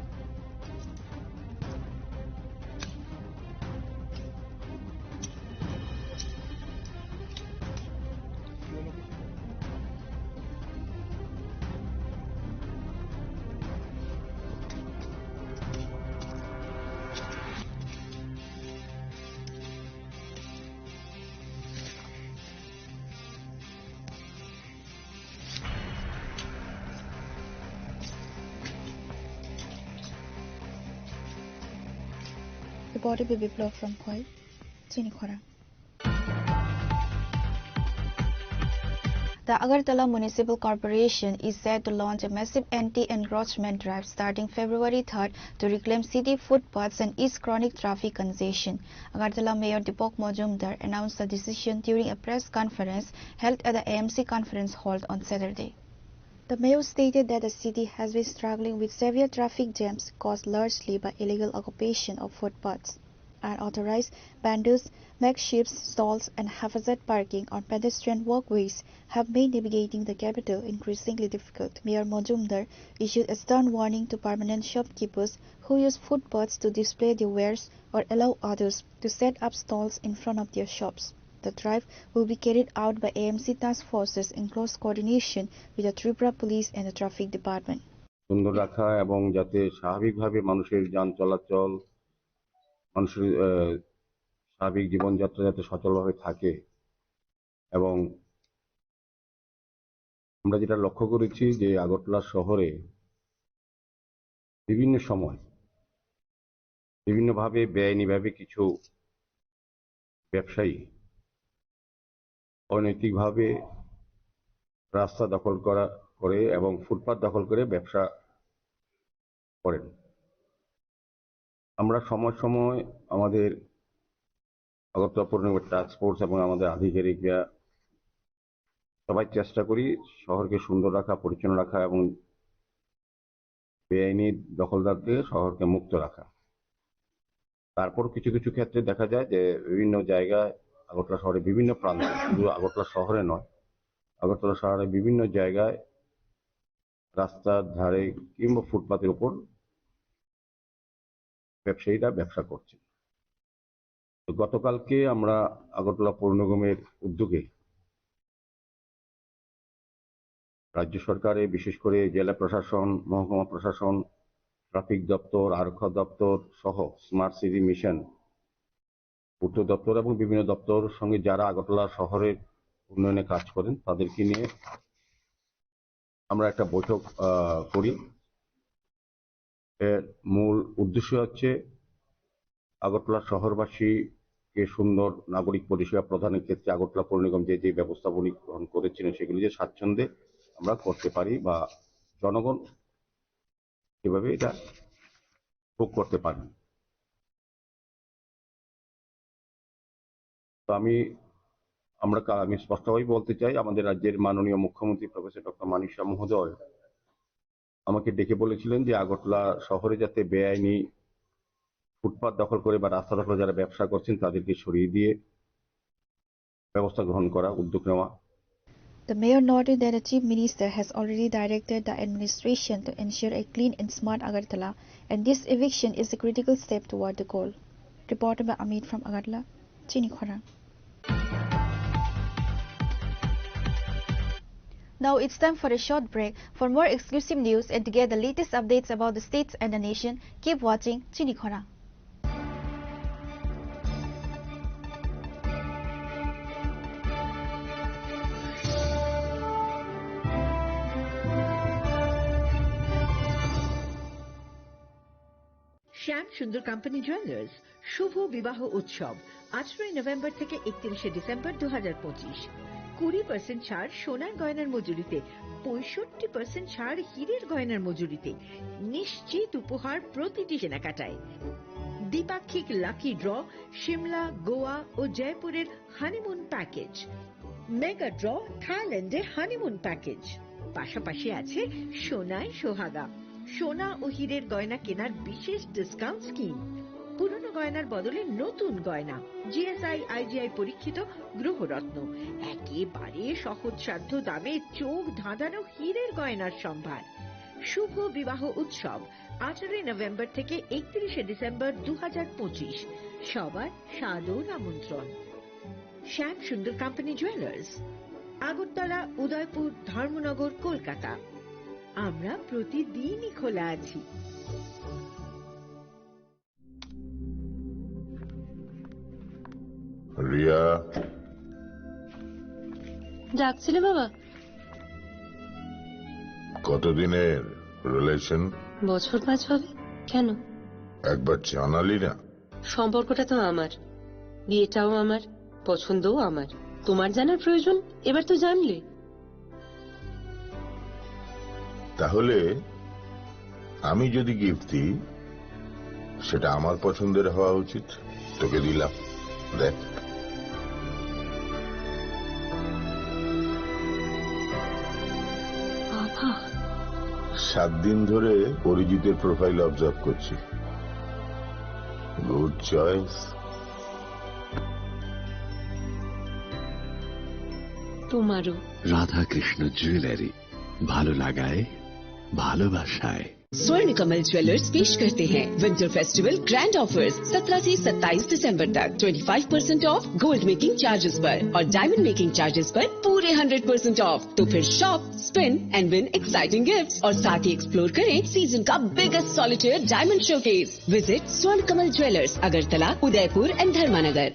Reported by Biplov from Khoi, Chinikhora. The Agartala Municipal Corporation is set to launch a massive anti-encroachment drive starting February 3rd to reclaim city footpaths and ease chronic traffic congestion. Agartala Mayor Deepak Majumdar announced the decision during a press conference held at the AMC Conference Hall on Saturday. The mayor stated that the city has been struggling with severe traffic jams caused largely by illegal occupation of footpaths. Unauthorized vendors, makeshift stalls and haphazard parking on pedestrian walkways have made navigating the capital increasingly difficult. Mayor Majumdar issued a stern warning to permanent shopkeepers who use footpaths to display their wares or allow others to set up stalls in front of their shops. The drive will be carried out by AMC task forces in close coordination with the Tripura Police and the Traffic Department. সুন্দর রাখা এবং যাতে স্বাভাবিকভাবে মানুষের যান চলাচল মানুষের স্বাভাবিক জীবনযাত্রা যাতে সচলভাবে থাকে এবং আমরা যেটা লক্ষ্য করেছি যে আগরতলা শহরে বিভিন্ন সময় বিভিন্নভাবে বেআইনিভাবে কিছু ব্যবসায়ী অনৈতিকভাবে রাস্তা দখল করে এবং ফুটপাত দখল করে ব্যবসা করেন। আমরা সময় সময় আমাদের আগরতলা পৌর নিগমের টাস্ক ফোর্স এবং আমাদের আধিকারিকরা সবাই চেষ্টা করি শহরকে সুন্দর রাখা, পরিচ্ছন্ন রাখা এবং বেআইনি দখলদারকে শহরকে মুক্ত রাখা। তারপর কিছু কিছু ক্ষেত্রে দেখা যায় যে বিভিন্ন জায়গায় আগরতলা শহরে বিভিন্ন প্রান্তে, শুধু আগরতলা শহরে নয়, আগরতলা শহরে বিভিন্ন জায়গায় রাস্তার ধারে কিংবা ফুটপাতের উপর ব্যবসায়ীরা ব্যবসা করছে। তো গতকালকে আমরা আগরতলা পৌর নিগমের উদ্যোগে রাজ্য সরকারে বিশেষ করে জেলা প্রশাসন, মহকুমা প্রশাসন, ট্রাফিক দপ্তর, আরক্ষা দপ্তর সহ স্মার্ট সিটি মিশন, পূর্ত দপ্তর এবং বিভিন্ন দপ্তর সঙ্গে যারা আগরতলা শহরের উন্নয়নে কাজ করেন তাদেরকে নিয়ে আমরা একটা বৈঠক করি। এর মূল উদ্দেশ্য হচ্ছে আগরতলা শহরবাসীকে সুন্দর নাগরিক পরিষেবা প্রদানের ক্ষেত্রে আগরতলা পৌর নিগম যে যে ব্যবস্থাপনা গ্রহণ করেছিলেন সেগুলি যে স্বাচ্ছন্দ্যে আমরা করতে পারি বা জনগণ এভাবে এটা ভোগ করতে পারেন। তো আমি স্পষ্টভাবেই বলতে চাই, আমাদের রাজ্যের মাননীয় মুখ্যমন্ত্রী প্রফেসর ডক্টর মানিক শাহ মহোদয় আমাকে ডেকে বলেছিলেন যে আগরতলা শহরে যাতে বেআইনি ফুটপাত দখল করে বা রাস্তা দখল যারা ব্যবসা করছেন তাদেরকে সরিয়ে দিয়ে ব্যবস্থা গ্রহণ করা, উদ্যোগ নেওয়া। The mayor noted that the chief minister has already directed the administration to ensure a clean and smart Agartala, and this eviction is a critical step toward the goal. Reported by Amit from Agartala, Chinikhora. Now it's time for a short break. For more exclusive news and to get the latest updates about the states and the nation, keep watching Chinikhora. শ্যাম সুন্দর কোম্পানি জুয়েলার্স শুভ বিবাহ উৎসব 18 নভেম্বর থেকে 31 ডিসেম্বর 2025। 20% ছাড় সোনার গয়নার মজুরিতে, 65% ছাড় হীরের গয়নার মজুরিতে, নিশ্চিত উপহার প্রতিটি কেনাকাটায়। দ্বিপাক্ষিক লাকি ড্র, সিমলা, গোয়া ও জয়পুরের হানিমুন প্যাকেজ, মেগা ড্র থাইল্যান্ডের হানিমুন প্যাকেজ, পাশাপাশি আছে সোনায় সোহাগা, সোনা ও হীরের গয়না কেনার বিশেষ ডিসকাউন্ট স্কিম, পুরনো গয়নার বদলে নতুন গয়না, জিএসআই আইজিআই পরীক্ষিত গ্রহরত্ন, একেবারে সহজসাধ্য দামে চোখ ধাঁধানো হীরের গয়নার সম্ভার। শুভ বিবাহ উৎসব 18 নভেম্বর থেকে 31 ডিসেম্বর 2025। সবার সাদর আমন্ত্রণ। শ্যাম সুন্দর কোম্পানি জুয়েলার্স, আগরতলা, উদয়পুর, ধর্মনগর, কলকাতা। আমরা প্রতিদিনই খোলা আছি। রিয়া, ডাকছিলে বাবা? কতদিনের রিলেশন? বছর 5 হবে। কেন? একবার জানালি না? সম্পর্কটা তো আমার, বিয়েটাও আমার, পছন্দও আমার। তোমার জানার প্রয়োজন এবার তো জানলে। তাহলে আমি যদি গিফট দিই সেটা আমার পছন্দের হওয়া উচিত। তোকে দিলাম, দেখ। বাবা, 7 দিন ধরে অরিজিতের প্রোফাইল অবজার্ভ করছি। Good choice. তোমারও। রাধা কৃষ্ণ জুয়েলারি, ভালো লাগায় ভালোবাসায়। स्वर्ण कमल ज्वेलर्स पेश करते हैं विंटर फेस्टिवल ग्रैंड ऑफर्स 17 से 27 दिसंबर तक 25% ऑफ गोल्ड मेकिंग चार्जेस पर और डायमंड मेकिंग चार्जेस पर पूरे 100% ऑफ। तो फिर shop, spin and win exciting gifts और साथ ही एक्सप्लोर करें सीजन का biggest solitaire diamond showcase. Visit Swarna Kamal jewellers, Agartala, Udaipur and धर्मानगर।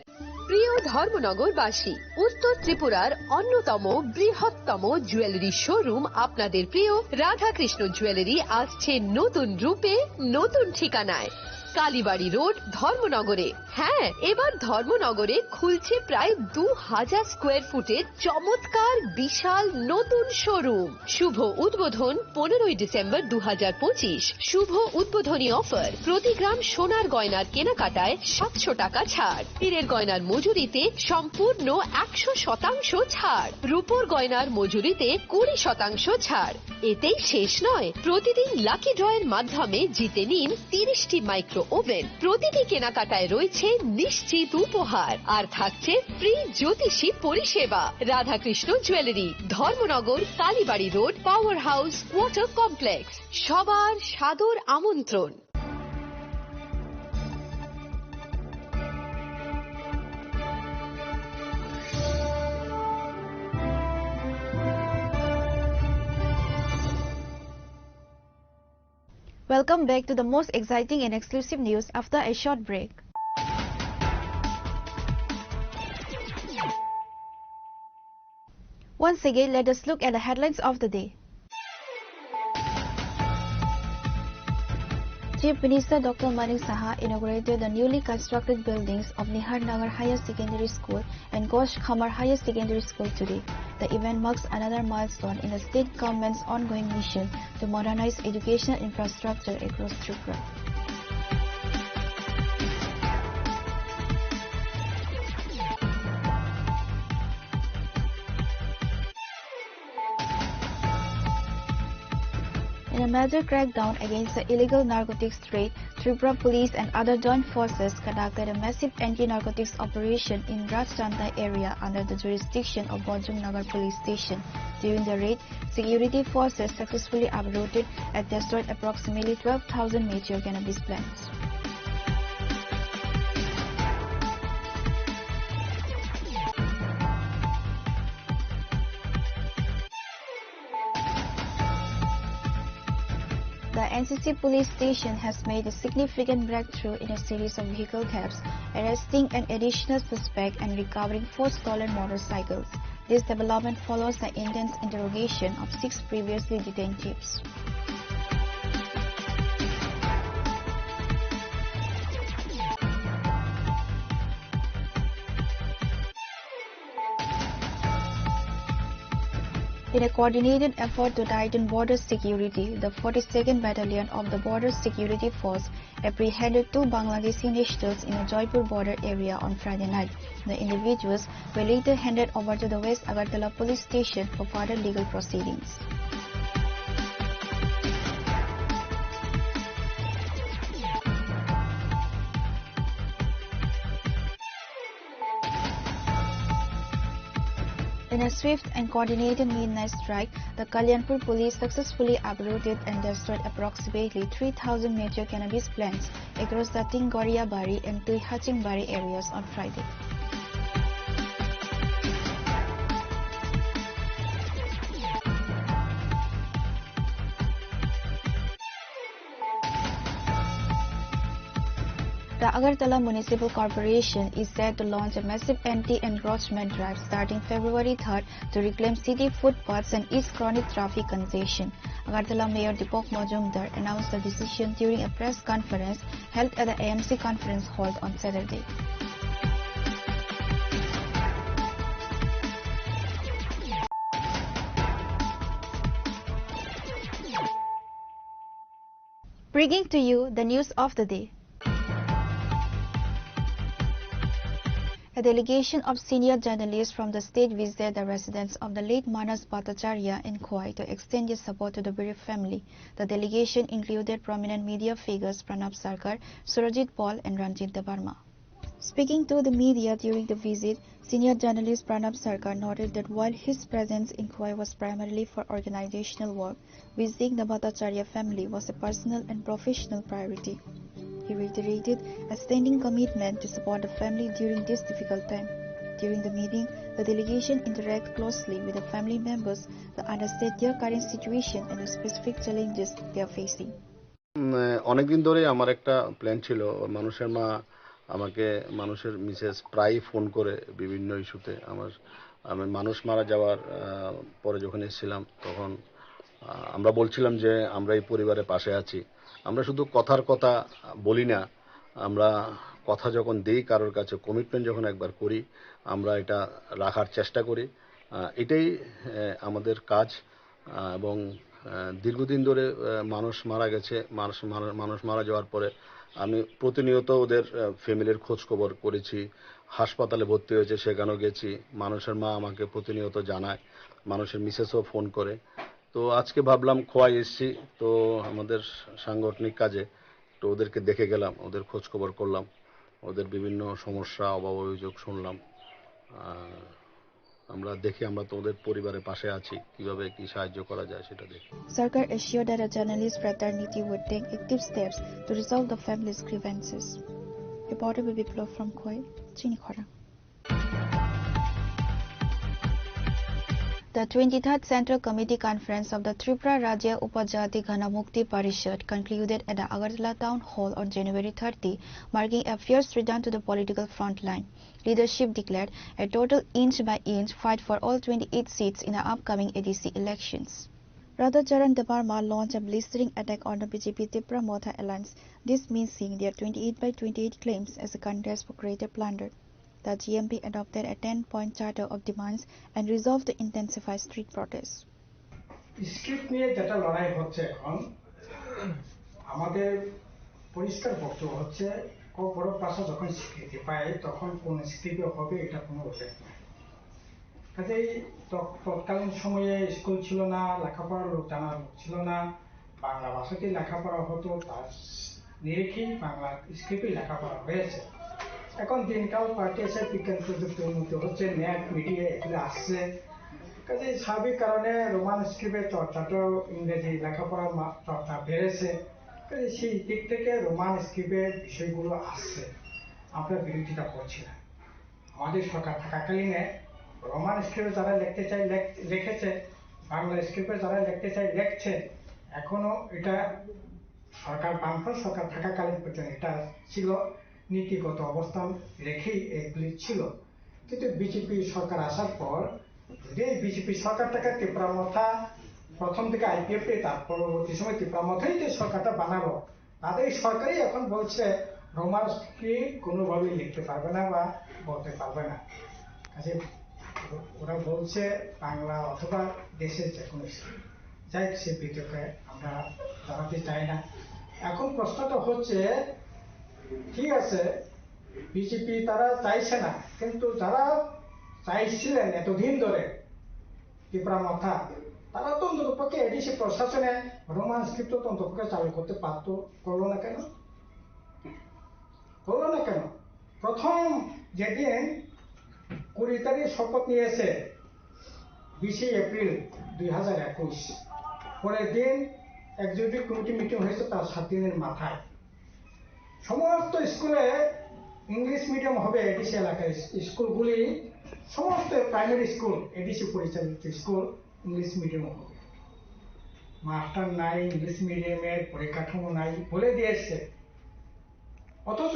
প্রিয় ধর্মনগরবাসী, উত্তর ত্রিপুরার অন্যতম বৃহত্তম জুয়েলারি শোরুম আপনাদের প্রিয় রাধাকৃষ্ণ জুয়েলারি আসছে নতুন রূপে, নতুন ঠিকানায়। কালীবাড়ি রোড, ধর্মনগরে। হ্যাঁ, এবার ধর্মনগরে খুলছে প্রায় 2000 স্কোয়ার ফুটের চমৎকার বিশাল নতুন শোরুম। শুভ উদ্বোধন 15 ডিসেম্বর 2025। শুভ উদ্বোধনী অফার, প্রতি গ্রাম সোনার গয়নার কেনাকাটায় 700 টাকা ছাড়, হীরের গয়নার মজুরিতে সম্পূর্ণ 100% ছাড়, রূপোর গয়নার মজুরিতে 20% ছাড়। এতেই শেষ নয়, প্রতিদিন লাকি ড্রয়ের মাধ্যমে জিতে নিন 30টি মাইক্রো ওভেন। প্রতিটি কেনাকাটায় রয়েছে নিশ্চিত উপহার, আর থাকছে ফ্রি জ্যোতিষী পরিষেবা। Radhakrishna jewellery, Dharmanagar, Kalibari road, power house, water complex. সবার সাদর আমন্ত্রণ। Welcome back to the most exciting and exclusive news after a short break. Once again, let us look at the headlines of the day. Chief Minister Dr. Manik Saha inaugurated the newly constructed buildings of Nihar Nagar Higher Secondary School and Gosh Khamar Higher Secondary School today. The event marks another milestone in the state government's ongoing mission to modernize educational infrastructure across Tripura. In a major crackdown against the illegal narcotics trade, Tripura police and other joint forces conducted a massive anti-narcotics operation in Rajchandai area under the jurisdiction of Bojung Nagar police station. During the raid, security forces successfully uprooted and destroyed approximately 12,000 mature cannabis plants. The NCC police station has made a significant breakthrough in a series of vehicle thefts, arresting an additional suspect and recovering 4 stolen motorcycles. This development follows the intense interrogation of 6 previously detained thieves. In a coordinated effort to tighten border security, the 42nd Battalion of the Border Security Force apprehended 2 Bangladeshi nationals in a Jaipur border area on Friday night. The individuals were later handed over to the West Agartala police station for further legal proceedings. In a swift and coordinated midnight strike, the Kalyanpur police successfully uprooted and destroyed approximately 3,000 mature cannabis plants across the Tingoria Bari and Tuihaching Bari areas on Friday. The Agartala Municipal Corporation is set to launch a massive anti-encroachment drive starting February 3rd to reclaim city footpaths and ease chronic traffic congestion. Agartala Mayor Deepak Majumdar announced the decision during a press conference held at the AMC Conference Hall on Saturday. Bringing to you the news of the day. A delegation of senior journalists from the state visited the residence of the late Manas Bhattacharya in Khowai to extend their support to the bereaved family. The delegation included prominent media figures Pranab Sarkar, Surajit Paul and Ranjit Debarma. Speaking to the media during the visit, senior journalist Pranab Sarkar noted that while his presence in Khowai was primarily for organizational work, visiting the Bhattacharya family was a personal and professional priority. He reiterated a standing commitment to support the family during this difficult time. During the meeting, the delegation interacted closely with the family members to understand their current situation and the specific challenges they are facing. অনেকদিন ধরে আমার একটা প্ল্যান ছিল মানুষের মা আমাকে মানুষের মিসেস প্রায় ফোন করে বিভিন্ন ইস্যুতে আমি মানুষ মারা যাওয়ার পরে যখন এসেছিলাম তখন আমরা বলছিলাম যে আমরা এই পরিবারের পাশে আছি আমরা শুধু কথার কথা বলি না আমরা কথা যখন দেই কারোর কাছে কমিটমেন্ট যখন একবার করি আমরা এটা রাখার চেষ্টা করি এটাই আমাদের কাজ এবং দীর্ঘদিন ধরে মানুষ মারা গেছে মানুষ মারা যাওয়ার পরে আমি প্রতিনিয়ত ওদের ফ্যামিলির খোঁজ খবর করেছি হাসপাতালে ভর্তি হয়েছে সেখানেও গেছি মানুষের মা আমাকে প্রতিনিয়ত জানায় মানুষের মিসেসও ফোন করে তো আজকে ভাবলাম খোয়াই এসেছি তো আমাদের সাংগঠনিক কাজে তো ওদেরকে দেখে গেলাম ওদের খোঁজ খবর করলাম ওদের বিভিন্ন সমস্যা অভাব অভিযোগ শুনলাম আমরা দেখি আমরা তো ওদের পরিবারের পাশে আছি কিভাবে কি সাহায্য করা যায় সেটা দেখি Sarkar assured that a journalist fraternity would take active steps to resolve the family's grievances. Reporter Biplov from Khowai, Chinikhora. The 23rd Central Committee Conference of the Tripura Rajya Upajati Ghanamukti Parishad concluded at the Agartala Town Hall on January 30, marking a fierce return to the political front line. Leadership declared a total inch-by-inch fight for all 28 seats in the upcoming ADC elections. Radha Charan Debarma launched a blistering attack on the BJP Tripura Motha Alliance, dismissing their 28/28 claims as a contest for greater plunder. The GMP adopted a 10-point charter of demands and resolved to intensify street protests. Script নিয়ে যেটা লড়াই হচ্ছে এখন আমাদের পরিষ্কার বক্তব্য হচ্ছে বড় ভাষা যখন স্বীকৃতি পায় তখন কোন স্ক্রিপ্ট হবে এটা কোনো উল্লেখ নেই কাজেই তৎকালীন সময়ে স্কুল ছিল না লেখাপড়ার লোক জানার লোক ছিল না বাংলা ভাষাতেই লেখাপড়া হতো তার নিরিখেই বাংলা স্ক্রিপ্টে লেখাপড়া হয়েছে এখন দিনকাল পাল্টেছে বিজ্ঞান প্রযুক্তি উন্নতি হচ্ছে নেট মিডিয়া এগুলো আসছে কাজে স্বাভাবিক কারণে রোমান স্ক্রিপ্টের চর্চাটাও ইংরেজি লেখাপড়ার চর্চা বেড়েছে কাজে সেই দিক থেকে রোমান স্ক্রিপ্টের বিষয়গুলো আসছে আমরা বিরোধিতা করছি না আমাদের সরকার থাকাকালীনে রোমান স্ক্রিপ্টে যারা লিখতে চাই লিখেছে বাংলা স্ক্রিপ্টে যারা লিখতে চাই লিখছে এখনো এটা সরকার বামফ্রন্ট সরকার থাকাকালীন পর্যন্ত এটা ছিল নীতিগত অবস্থান রেখেই এগুলি ছিল কিন্তু বিজেপি সরকার আসার পর যদি বিজেপি সরকারটাকে ত্রিপুরা মথা প্রথম থেকে আইপিএফ তার পরবর্তী সময় ত্রিপুরা মথাই যে সরকারটা বানাবো তাদের সরকারই এখন বলছে রোমান স্ক্রিপ্ট কোনোভাবেই লিখতে পারবে না বা বলতে পারবে না কাজে ওরা বলছে বাংলা অথবা দেশের যে কোনো যাই সে বিতর্কে আমরা জানাতে চাই না এখন প্রশ্নটা হচ্ছে ঠিক আছে বিজেপি তারা চাইছে না কিন্তু যারা চাইছিলেন এতদিন ধরে ত্রিপুরা মথা তারা তো অন্ততপক্ষে এডিসি প্রশাসনে রোমান স্ক্রিপ্ট তো অন্ততপক্ষে চালু করতে পারতো করলো না কেন প্রথম যেদিন 20 তারিখ শপথ নিয়েছে 20 এপ্রিল 2021 পরের দিন এক্সিকিউটিভ কমিটি মিটিং হয়েছে তার 7 দিনের মাথায় সমস্ত স্কুলে ইংলিশ মিডিয়াম হবে এডিসি এলাকার স্কুলগুলি সমস্ত প্রাইমারি স্কুল এডিসি পরিচালিত স্কুল ইংলিশ মিডিয়াম হবে মাস্টার নাই ইংলিশ মিডিয়ামের পরিকাঠামো নাই বলে দিয়েছে অথচ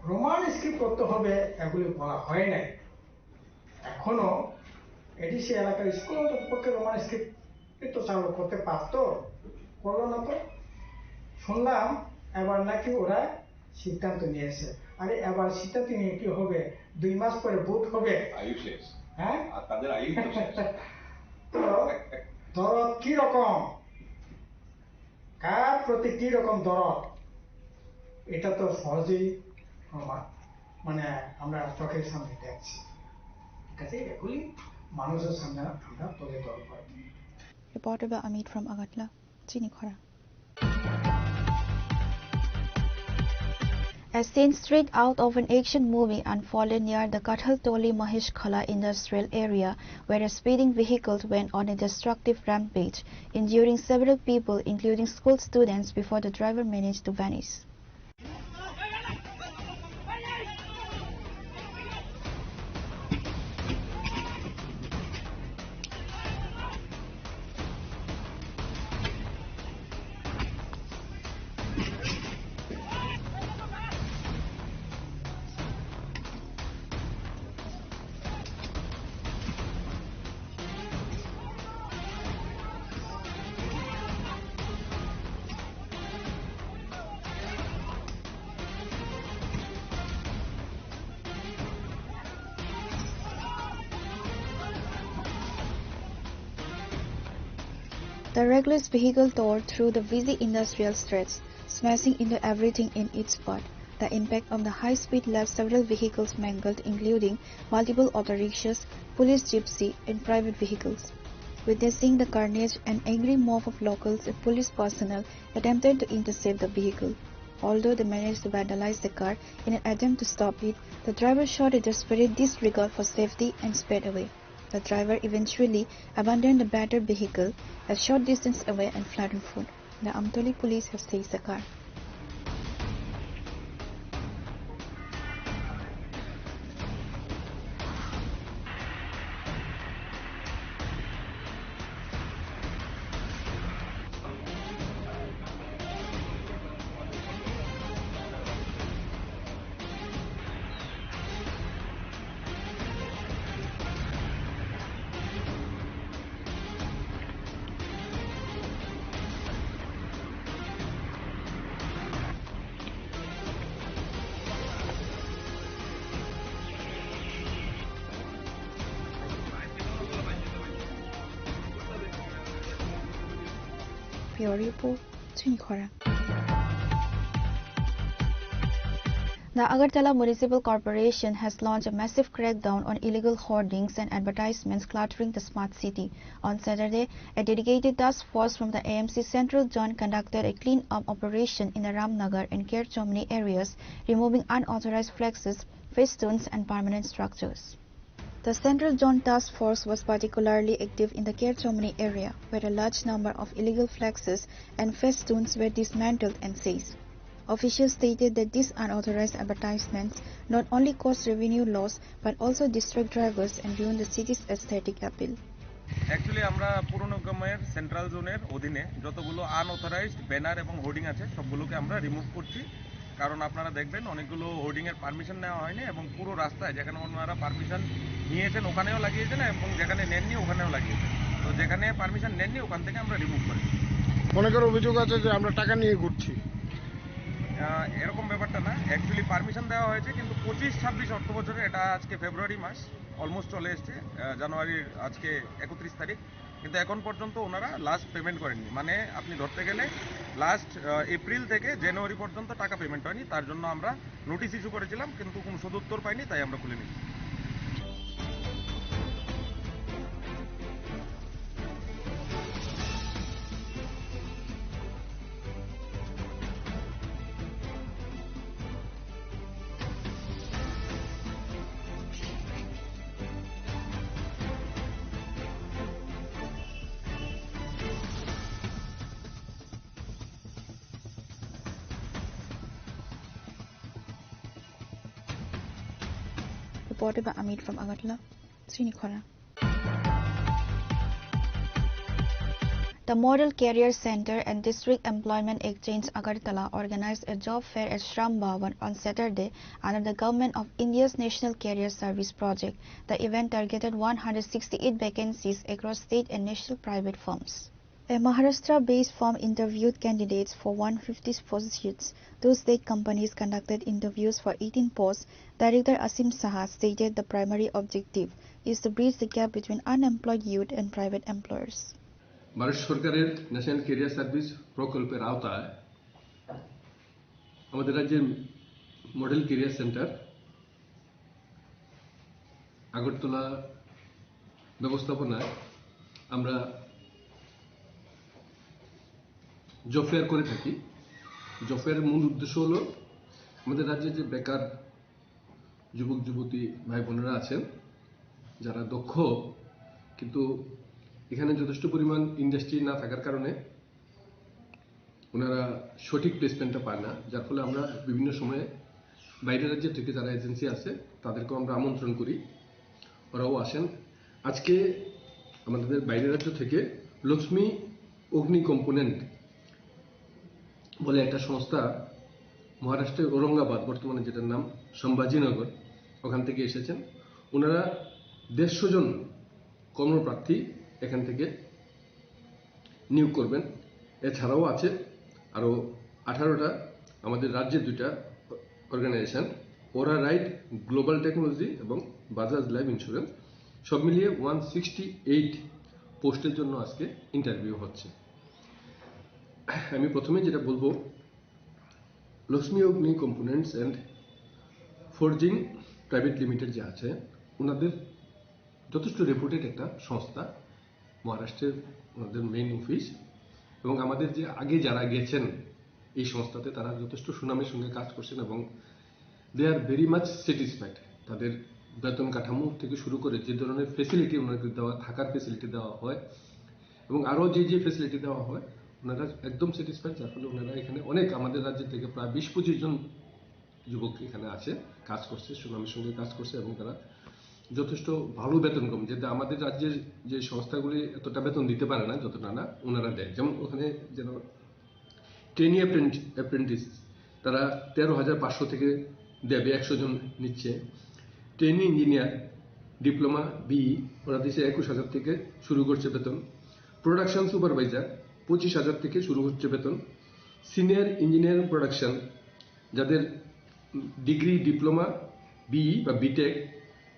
রোমান স্ক্রিপ্ট করতে হবে এগুলি বলা হয় নাই। এখনো এডিসি এলাকার স্কুল পক্ষে রোমান স্ক্রিপ্ট তো চালু করতে পারতো, করলো না তো। শুনলাম এবার নাকি ওরা সিদ্ধান্ত নিয়েছে। আরে এবার সিদ্ধান্ত নিয়ে কি হবে? 2 মাস পরে ভোট হবে। হ্যাঁ, তাদের তো দরদ কি রকম, কার প্রতি কি রকম দরদ, এটা তো সহজেই মানে আমরা চোখের সামনে দেখছি। ঠিক আছে, এগুলি মানুষের সামনে আমরা তুলে ধরব। Reported by Amit from Agatla, Chinikhara. A scene straight out of an action movie unfolded near the Kathaltoli Maheshkhala industrial area, where a speeding vehicle went on a destructive rampage, injuring several people, including school students, before the driver managed to vanish. The reckless vehicle tore through the busy industrial streets, smashing into everything in its path. The impact of the high speed left several vehicles mangled, including multiple auto rickshaws, police gypsy, and private vehicles. Witnessing the carnage, an angry mob of locals and police personnel attempted to intercept the vehicle. Although they managed to vandalize the car in an attempt to stop it, the driver showed a desperate disregard for safety and sped away. The driver eventually abandoned the battered vehicle a short distance away and fled on foot. The Amtoli police have seized the car. Puripo, Chinikhara. The Agartala Municipal Corporation has launched a massive crackdown on illegal hoardings and advertisements cluttering the smart city. On Saturday, a dedicated task force from the AMC Central Zone conducted a clean-up operation in the Ramnagar and Kerchomni areas, removing unauthorized flexes, festoons and permanent structures. The Central Zone Task Force was particularly active in the Kerchomni area, where a large number of illegal flexes and festoons were dismantled and seized. Officials stated that these unauthorized advertisements not only cause revenue loss but also distract drivers and ruin the city's aesthetic appeal. Actually আমরা পুরনগমের সেন্ট্রাল জোনের অধীনে যতগুলো আনঅথরাইজড ব্যানার এবং হোর্ডিং আছে সবগুলোকে আমরা রিমুভ করছি, কারণ আপনারা দেখবেন অনেকগুলো হোর্ডিংয়ের পারমিশন নেওয়া হয়নি এবং পুরো রাস্তায় যেখানে ওনারা পারমিশন নিয়েছেন ওখানেও লাগিয়েছেন এবং যেখানে নেননি ওখানেও লাগিয়েছেন। তো যেখানে পারমিশন নেননি ওখান থেকে আমরা রিমুভ করি। অনেকের অভিযোগ আছে যে আমরা টাকা নিয়ে ঘুরছি। এরকম ব্যাপারটা না, অ্যাকচুয়ালি পারমিশন দেওয়া হয়েছে, কিন্তু 25-26 অর্থ বছরে, এটা আজকে ফেব্রুয়ারি মাস অলমোস্ট চলে এসছে, জানুয়ারির আজকে 31 তারিখ, কিন্তু এখন পর্যন্ত ওনারা লাস্ট পেমেন্ট করেননি। মানে আপনি ধরতে গেলে লাস্ট এপ্রিল থেকে জানুয়ারি পর্যন্ত টাকা পেমেন্ট হয়নি। তার জন্য আমরা নোটিশ ইস্যু করেছিলাম, কিন্তু কোনো সদুত্তর পাইনি, তাই আমরা খুলে নিচ্ছি। Reported by Amit from Agatla, Chinikhara. The Model Career Center and District Employment Exchange Agartala organized a job fair at Shram Bhavan on Saturday under the Government of India's National Career Service Project. The event targeted 168 vacancies across state and national private firms. A Maharashtra-based firm interviewed candidates for 150 positions. Two state companies conducted interviews for 18 posts. Director Asim Saha stated the primary objective is to bridge the gap between unemployed youth and private employers. Bharat সরকারের ন্যাশনাল ক্যারিয়ার সার্ভিস প্রকল্পের আওতায় আমাদের রাজ্যের মডেল ক্যারিয়ার সেন্টার আগরতলা ব্যবস্থাপনায় আমরা জব ফেয়ার করে থাকি। জব ফেয়ারের মূল উদ্দেশ্য হলো আমাদের রাজ্যে যে বেকার যুবক যুবতী ভাই বোনেরা আছেন যারা দক্ষ কিন্তু এখানে যথেষ্ট পরিমাণ ইন্ডাস্ট্রি না থাকার কারণে ওনারা সঠিক প্লেসমেন্টটা পায় না, যার ফলে আমরা বিভিন্ন সময়ে বাইরের রাজ্যের থেকে যারা এজেন্সি আছে তাদেরকেও আমরা আমন্ত্রণ করি, ওরাও আসেন। আজকে আমাদের বাইরের রাজ্য থেকে লক্ষ্মী অগ্নি কম্পোনেন্ট বলে একটা সংস্থা মহারাষ্ট্রের ঔরঙ্গাবাদ, বর্তমানে যেটার নাম সম্ভাজিনগর, ওখান থেকে এসেছেন। ওনারা 150 জন কর্মপ্রার্থী এখান থেকে নিয়োগ করবেন। এছাড়াও আছে আরও 18টা আমাদের রাজ্যের 2টা অর্গানাইজেশন, ওরা রাইট গ্লোবাল টেকনোলজি এবং বাজাজ লাইফ ইন্স্যুরেন্স, সব মিলিয়ে 168 পোস্টের জন্য আজকে ইন্টারভিউ হচ্ছে। আমি প্রথমে যেটা বলবো, লক্ষ্মী অগ্নি components and forging private limited যে আছে ওনাদের যথেষ্ট রেপুটেড একটা সংস্থা, মহারাষ্ট্রের ওনাদের মেইন অফিস, এবং আমাদের যে আগে যারা গেছেন এই সংস্থাতে তারা যথেষ্ট সুনামের সঙ্গে কাজ করছেন এবং দে আর ভেরি মাচ স্যাটিসফাইড। তাদের বেতন কাঠামো থেকে শুরু করে যে ধরনের ফেসিলিটি ওনাদের দেওয়া, থাকার ফেসিলিটি দেওয়া হয় এবং আরও যে ফেসিলিটি দেওয়া হয় ওনারা একদম স্যাটিসফাইড, যার ফলে ওনারা এখানে অনেক আমাদের রাজ্য থেকে প্রায় 20-25 জন যুবক এখানে আছে, কাজ করছে, সুনামের সঙ্গে কাজ করছে এবং তারা যথেষ্ট ভালো বেতন কম, যেটা আমাদের রাজ্যের যে সংস্থাগুলি এতটা বেতন দিতে পারে না যতটা না ওনারা দেয়। যেমন ওখানে যেন ট্রেনি অ্যাপ্রেন্টিস তারা 13,500 থেকে দেবে, 100 জন নিচ্ছে। ট্রেনি ইঞ্জিনিয়ার ডিপ্লোমা বিই ওরা দিচ্ছে 21,000 থেকে শুরু করছে বেতন। প্রোডাকশন সুপারভাইজার 25,000 থেকে শুরু হচ্ছে বেতন। সিনিয়র ইঞ্জিনিয়ারিং প্রোডাকশন যাদের ডিগ্রি ডিপ্লোমা বিই বা বিটেক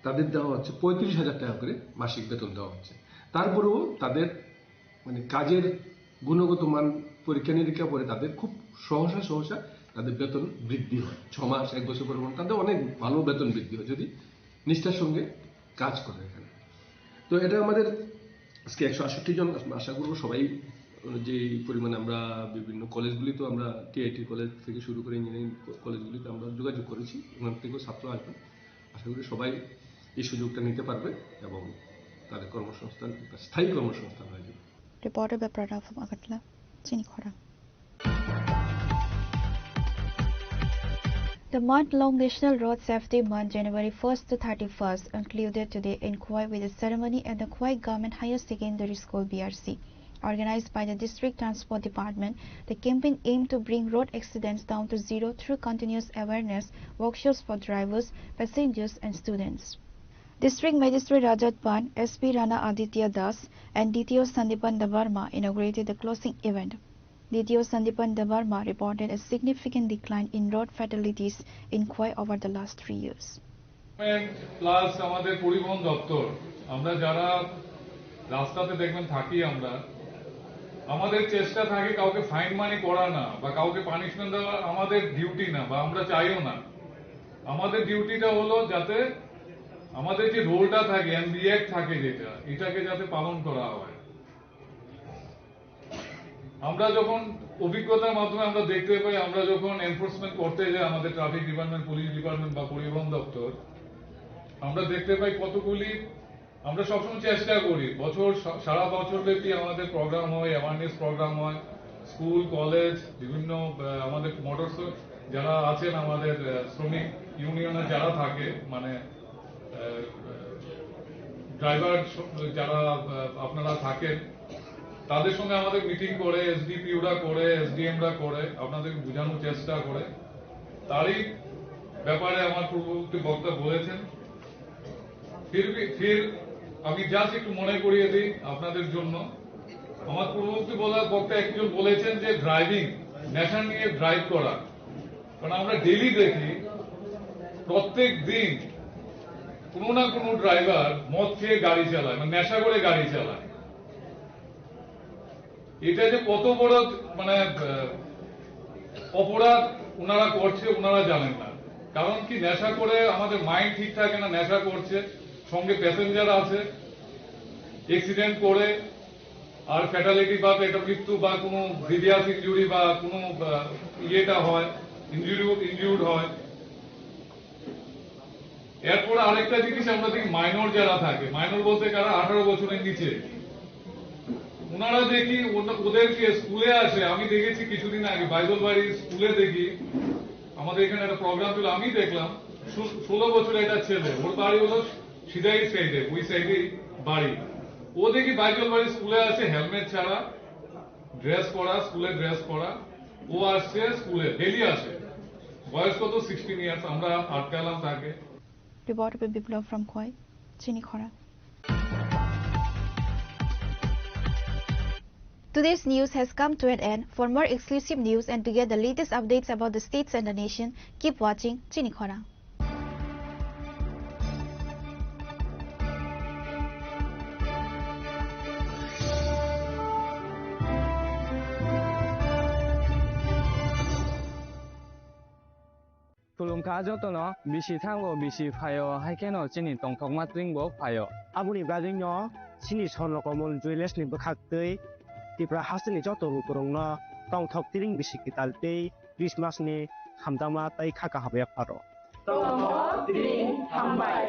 তাদের দেওয়া হচ্ছে 35,000 টাকা করে মাসিক বেতন দেওয়া হচ্ছে। তারপরেও তাদের মানে কাজের গুণগত মান পরীক্ষা নিরীক্ষা করে তাদের খুব সহসা তাদের বেতন বৃদ্ধি হয়। 6 মাস 1 বছর পর তাদের অনেক ভালো বেতন বৃদ্ধি হয় যদি নিষ্ঠার সঙ্গে কাজ করে এখানে। তো এটা আমাদের আজকে 168 জন, আশা করবো সবাই যে পরিমাণে আমরা বিভিন্ন কলেজগুলিতে আমরা টিআইটি কলেজ থেকে শুরু করে ইঞ্জিনিয়ারিং কলেজগুলিতে আমরা যোগাযোগ করেছি, ওখান থেকেও ছাত্র আসবে। আশা করি সবাই এই সুযোগটা নিতে পারবে এবং তাদের কর্মসংস্থান স্থায়ী কর্মসংস্থান হয়ে যাবে। Reported by Pranav from Agartala, Chinikhora. The month-long National Road Safety Month, January 1st to 31st, concluded today in Khwai with a ceremony at the Khwai Government Higher Secondary School BRC. Organized by the District Transport Department, the campaign aimed to bring road accidents down to zero through continuous awareness workshops for drivers, passengers and students. District Magistrate Rajat Pan, SP Rana Aditya Das and DTO Sandipan Dabarma inaugurated the closing event. DTO Sandipan Dabarma reported a significant decline in road fatalities in Khwai over the last 3 years. Plus আমাদের পরিবহন দপ্তর, আমরা যারা রাস্তাতে দেখবেন থাকি, আমাদের চেষ্টা থাকে কাউকে ফাইন মানি করা না বা কাউকে পানিশমেন্ট দেওয়া আমাদের ডিউটি না বা আমরা চাইও না। আমাদের ডিউটিটা হলো যাতে আমাদের যে রোলটা থাকে, রিঅ্যাক্ট থাকে যেটা, এটাকে যাতে পালন করা হয়। আমরা যখন অভিজ্ঞতার মাধ্যমে আমরা দেখতে পাই, আমরা যখন এনফোর্সমেন্ট করতে যাই আমাদের ট্রাফিক ডিপার্টমেন্ট, পুলিশ ডিপার্টমেন্ট বা পরিবহন দপ্তর, আমরা দেখতে পাই কতগুলি, আমরা সবসময় চেষ্টা করি সারা বছর ব্যাপী আমাদের প্রোগ্রাম হয়, অ্যাওয়ারনেস প্রোগ্রাম হয়, স্কুল কলেজ বিভিন্ন আমাদের মোটর যারা আছেন আমাদের শ্রমিক ইউনিয়নে যারা থাকে, মানে ড্রাইভার যারা আপনারা থাকেন, তাদের সঙ্গে আমাদের মিটিং করে, এসডিপিওরা করে, এসডিএমরা করে, আপনাদেরকে বোঝানোর চেষ্টা করে, তারই ব্যাপারে আমার পূর্ববর্তী বক্তা বলেছেন। ফির আমি জাস্ট একটু মনে করিয়ে দিই আপনাদের জন্য, আমার পূর্ববর্তী বক্তা একজন বলেছেন যে ড্রাইভিং, নেশা নিয়ে ড্রাইভ করা, কারণ আমরা ডেইলি দেখি প্রত্যেক দিন কোনো না কোনো ড্রাইভার মদ খেয়ে গাড়ি চালায়, মানে নেশা করে গাড়ি চালায়। এটা যে কত বড় মানে অপরাধ ওনারা করছে ওনারা জানেন না। কারণ কি, নেশা করে আমাদের মাইন্ড ঠিক থাকে না, নেশা করছে, সঙ্গে প্যাসেঞ্জার আছে, অ্যাক্সিডেন্ট করে আর ফ্যাটালিটি বা পেটা মৃত্যু বা কোনো সিরিয়াস ইনজুরি বা কোনো ইয়েটা হয়, ইনজুর্ড হয়। এরপর আরেকটা জিনিস আমরা দেখি, মাইনর যারা থাকে, মাইনর বলতে কারা 18 বছরের নিচে, ওনারা দেখি ওদেরকে স্কুলে আসে। আমি দেখেছি কিছুদিন আগে বাইবেল বাড়ির স্কুলে দেখি, আমাদের এখানে একটা প্রোগ্রাম ছিল, আমি দেখলাম 16 বছরের একটা ছেলে, ওর বাড়ি হলো সিধাই সাইডে, ওই সাইডে বাড়ি। ও দেখি বাইবেল বাড়ির স্কুলে আসে হেলমেট ছাড়া, ড্রেস পরা, স্কুলে ড্রেস পরা, ও আসছে স্কুলে, ডেলি আসে। বয়স কত? 16 ইয়ার্স। আমরা আটকালাম তাকে। Reported by Biplav from Khoi, Chinikhora. Today's news has come to an end. For more exclusive news and to get the latest updates about the states and the nation, keep watching Chinikhora. Tulungka jotono bisi thango bisi phayo haikeno chini tongthokma twingbo phayo abuni bajingno chini sonrokomol juiles ni bukhaktei tipra hasini joto rukurongno tongthok tiring bisi kitaltei Christmas ni hamdama tai khaka habe pharo tongthok tiring hambai